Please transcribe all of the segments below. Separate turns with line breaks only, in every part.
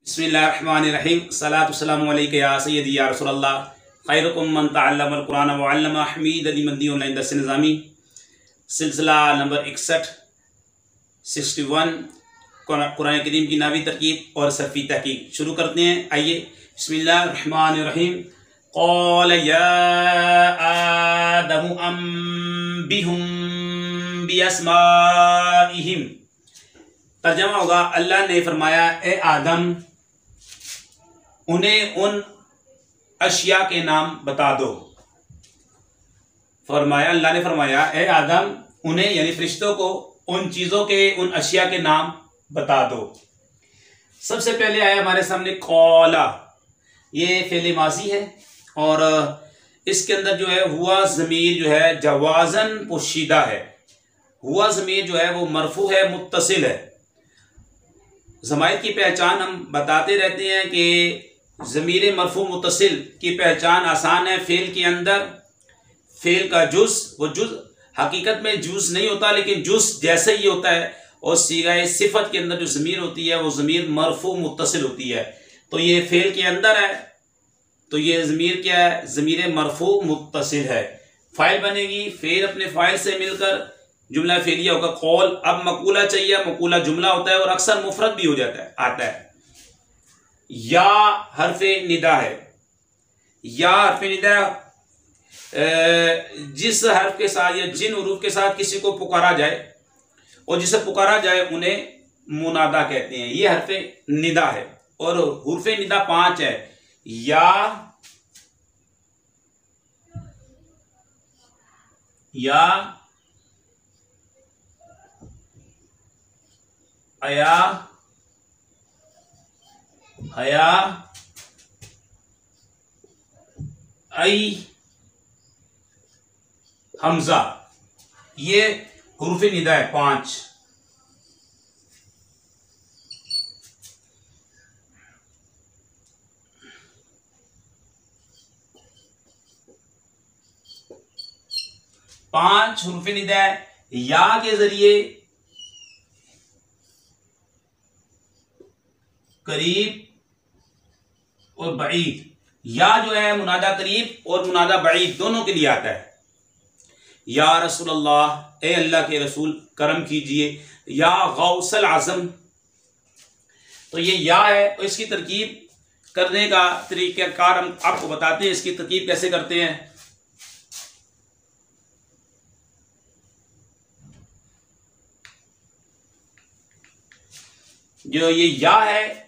बिस्मिल्लाहिर्रहमानिर्रहीम सलातु वस्सलामु अलैका या सय्यदी या रसूलल्लाह खैरुकुम मन तअल्लमल कुरान व अल्लमा हमीद अली मंदी ऑनलाइन दर्स निज़ामी सिलसिला नंबर 61 कुरान करीम की नावी तरकीब और सरफी तहकीक शुरू करते हैं। आइए बिस्मिल्लाहिर्रहमानिर्रहीम क़ाल या आदमु अम्बिहुम बिअस्माइहिम। तर्जमा होगा, अल्लाह ने फरमाया ए आदम उन्हें उन अशिया के नाम बता दो। फरमाया, अल्लाह ने फरमाया ए आदम उन्हें यानी फरिश्तों को उन चीज़ों के उन अशिया के नाम बता दो। सबसे पहले आया हमारे सामने कौला, ये फेले माजी है और इसके अंदर जो है हुआ ज़मीर जो है जवाज़न पोशीदा है। हुआ ज़मीर जो है वो मरफू है, मुत्तसिल है। ज़माइर की पहचान हम बताते रहते हैं कि ज़मीर मरफू मुत्तसिल की पहचान आसान है। फ़ेल के अंदर फ़ेल का जुज़, वो जुज़ हकीकत में जुज़ नहीं होता लेकिन जुज़ जैसे ही होता है, और सीगाए सिफत के अंदर जो ज़मीर होती है वो ज़मीर मरफू मुत्तसिल होती है। तो ये फ़ेल के अंदर है तो ये ज़मीर क्या है, ज़मीर मरफू मुत्तसिल है। फ़ाइल बनेगी, फ़ेल अपने फ़ाइल से मिलकर जुमला फेलिया होगा कौल। अब मकूला चाहिए, मकूला जुमला होता है और अक्सर मुफरद भी हो जाता है, आता है। या हरफे निदा है, या हरफे निदा जिस हर्फ के साथ या जिन हुरूफ के साथ किसी को पुकारा जाए और जिसे पुकारा जाए उन्हें मुनादा कहते हैं। ये हरफे निदा है और हुर्फे निदा 5 है। या अया, हया, आई, हमजा, ये हुर्फ़े निदा है 5। हुर्फ़े निदा है। या के जरिए करीब और बईद, या जो है मुनादा करीब और मुनादा बईद दोनों के लिए आता है। या रसूलल्लाह, ए अल्लाह के रसूल करम कीजिए। या गौसल आज़म, तो ये या है और इसकी तरकीब करने का तरीक़ाकार हम आपको बताते हैं। इसकी तरकीब कैसे करते हैं। जो ये या है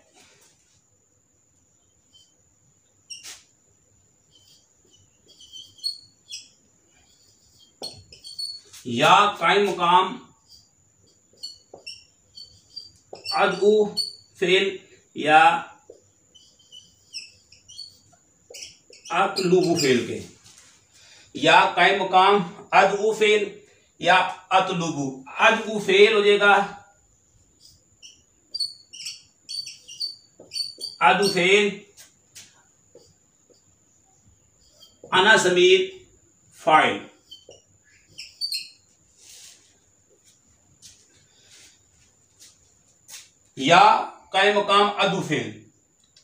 या कायम मुकाम अदउ फेल या अतलुबु फेल के, या कायम मुकाम अदउ फेल या अतलुबु। अदउ फेल हो जाएगा, अदउ फेल, अना ज़मीर फाइल। या कायम मकाम अदु फेल,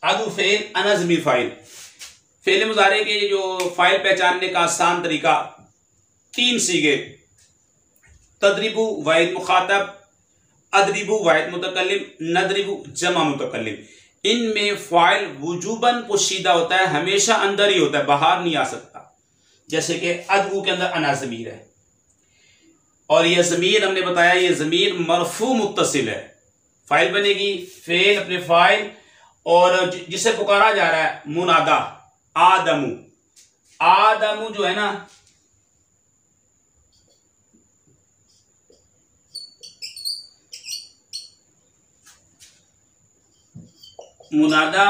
अदु फेल अना ज़मीर फाइल। फेल मुज़ारे के जो फाइल पहचानने का आसान तरीका 3 सीगे, तदरिबु वाहिद मुखातब, अदरिबु वाहिद मुतकल्लिम, नदरिबु जमा मुतकल्लिम। इनमें फाइल वुजूबन पोशीदा होता है, हमेशा अंदर ही होता है, बाहर नहीं आ सकता। जैसे कि अदउ के अंदर अना ज़मीर है और यह ज़मीर हमने बताया ये ज़मीर मरफू मुत्तसिल है। फाइल बनेगी, फेल अपने फाइल और जिसे पुकारा जा रहा है मुनादा आदमु। आदमु जो है ना, मुनादा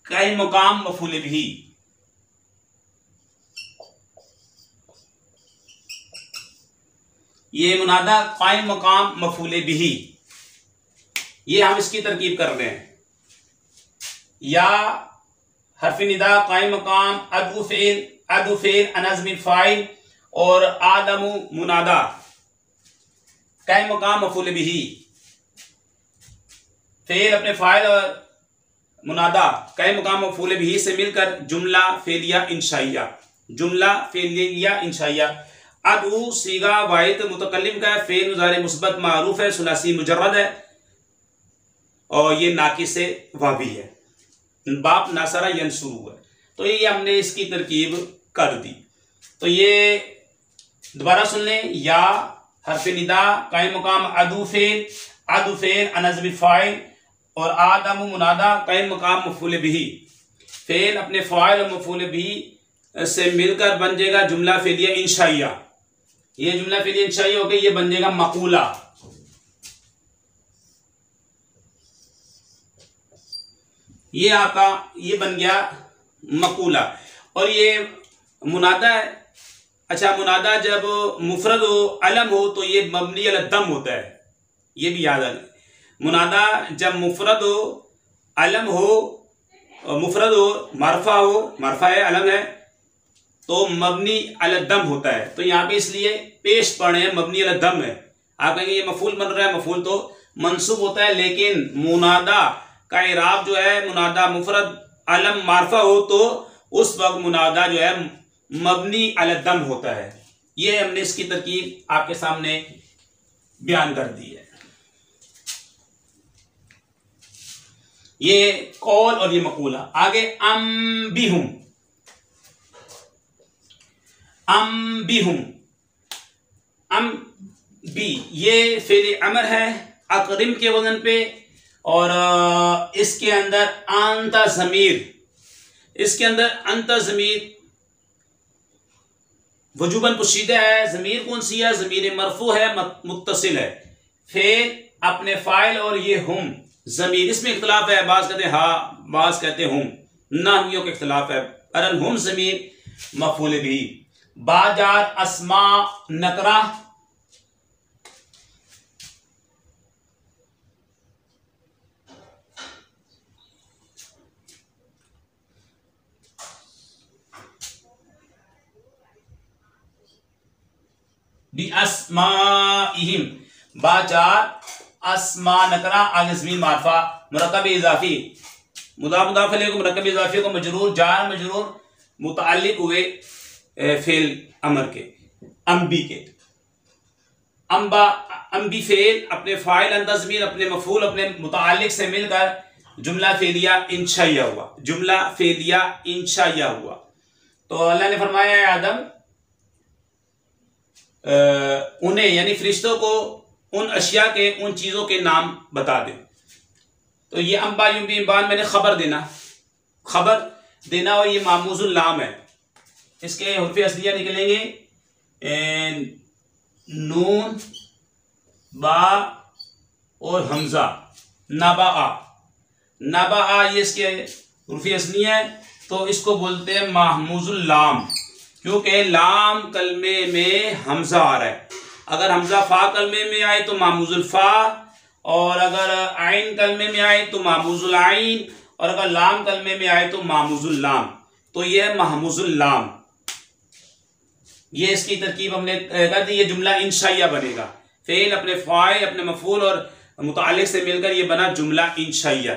कायम मकाम मफूल बिही। ये मुनादा कायम मकाम मफूल बिही, ये हम इसकी तरकीब कर रहे हैं। या हरफ़े निदा कायम मकाम अदउ फेल अना ज़मीर फाइल और आदमु मुनादा कायम मकाम मफूल बिही। फेल अपने फाइल और मुनादा कै मुकाम मफूल बिही से मिलकर जुमला फेलिया इंशाइया, जुमला फेलिया इंशाइया। अदू सीगा वाहिद मुतकल्लिम का फेल मुज़ारे मुस्बत मारूफ है, सुलासी मुजर्रद है और ये नाकिस वावी है। बाप नासरा यंसुरू है। तो ये हमने इसकी तरकीब कर दी। तो ये दोबारा सुन लें। या हरफ निदा कायम मुकाम अदू फेल अनज़्म फाइल और आदम मुनादा कायम मुकाम मफूल बिही। फेल अपने फाइल और मफूल बिही से मिलकर बन जाएगा जुमला फेलिया इंशाइया। ये जुमला फेलिया इंशाइया हो गई, ये बन जाएगा मकूला। ये आपका ये बन गया मकूला। और ये मुनादा है। अच्छा, मुनादा जब मुफरद हो अलम हो तो ये मबनी अल दम होता है, ये भी याद रखें। मुनादा जब मुफरद हो अलम हो, मुफरद हो मरफा है अलम है तो मबनी अल दम होता है। तो यहाँ पे इसलिए पेश पढ़े हैं मबनी अल दम है। आप कहेंगे ये मफूल बन रहा है, मफूल तो मंसूब होता है, लेकिन मुनादा का इराब जो है मुनादा मुफरद अलम मारफा हो तो उस वक्त मुनादा जो है मबनी अल दम होता है। ये हमने इसकी तरकीब आपके सामने बयान कर दी है। ये कौल और ये मकूला। आगे अम बी ये फेल अमर है अकरिम के वजन पे और इसके अंदर अंता ज़मीर वजूबन पुशीदा है। ज़मीर कौन सी है? ज़मीर मरफू है, मुत्तसिल है। फेल अपने फाइल और ये हुम ज़मीर, इसमें इख्तलाफ है, बाज़ कहते हा बाज़ कहते हुम, नाहवियों का इख्तलाफ है। अरन हुम ज़मीर मफूल भी। बाजार अस्मा नकरा बी अस्माइहिम, बाजार अस्मा नकरा आगे ज़मीर मारफा मुरक्कब इज़ाफ़ी मुदाफ़ मुदाफ़ इलैहि को मुरक्कब इज़ाफ़ी को मजरूर जार मजरूर मुतअल्लिक़ हुए फेल अमर के। अम्बी के अम्बी फेल अपने फाइल अंदर ज़मीर अपने मफूल अपने मुतअल्लिक़ से मिलकर जुमला फेलिया इंशाइया हुआ, जुमला फेलिया इंशाइया हुआ। तो अल्लाह ने फरमाया है आदम उन्हें यानी फरिश्तों को उन अशिया के उन चीज़ों के नाम बता दे। तो ये अम्बा युम्बी इम्बान मैंने खबर देना और ये मामूजुल लाम है। इसके हुर्फ़ असलिया निकलेंगे नून बा और हमजा नबा ये इसके हुर्फ़ असलिया है। तो इसको बोलते हैं महमूजुल लाम, क्योंकि लाम कलमे में हमजा आ रहा है। अगर हमजा फा कलमे में आए तो मामूजुल फा, और अगर आइन कलमे में आए तो मामूजुल आइन, और अगर लाम कलमे में आए तो मामूजुल लाम। तो यह महमूजुल लाम, ये इसकी तरकीब हमने कर दी। ये जुमला इंशाइया बनेगा। फेल अपने फाइल अपने मफूल और मुतअल्लिक़ से मिलकर ये बना जुमला इंशाइया।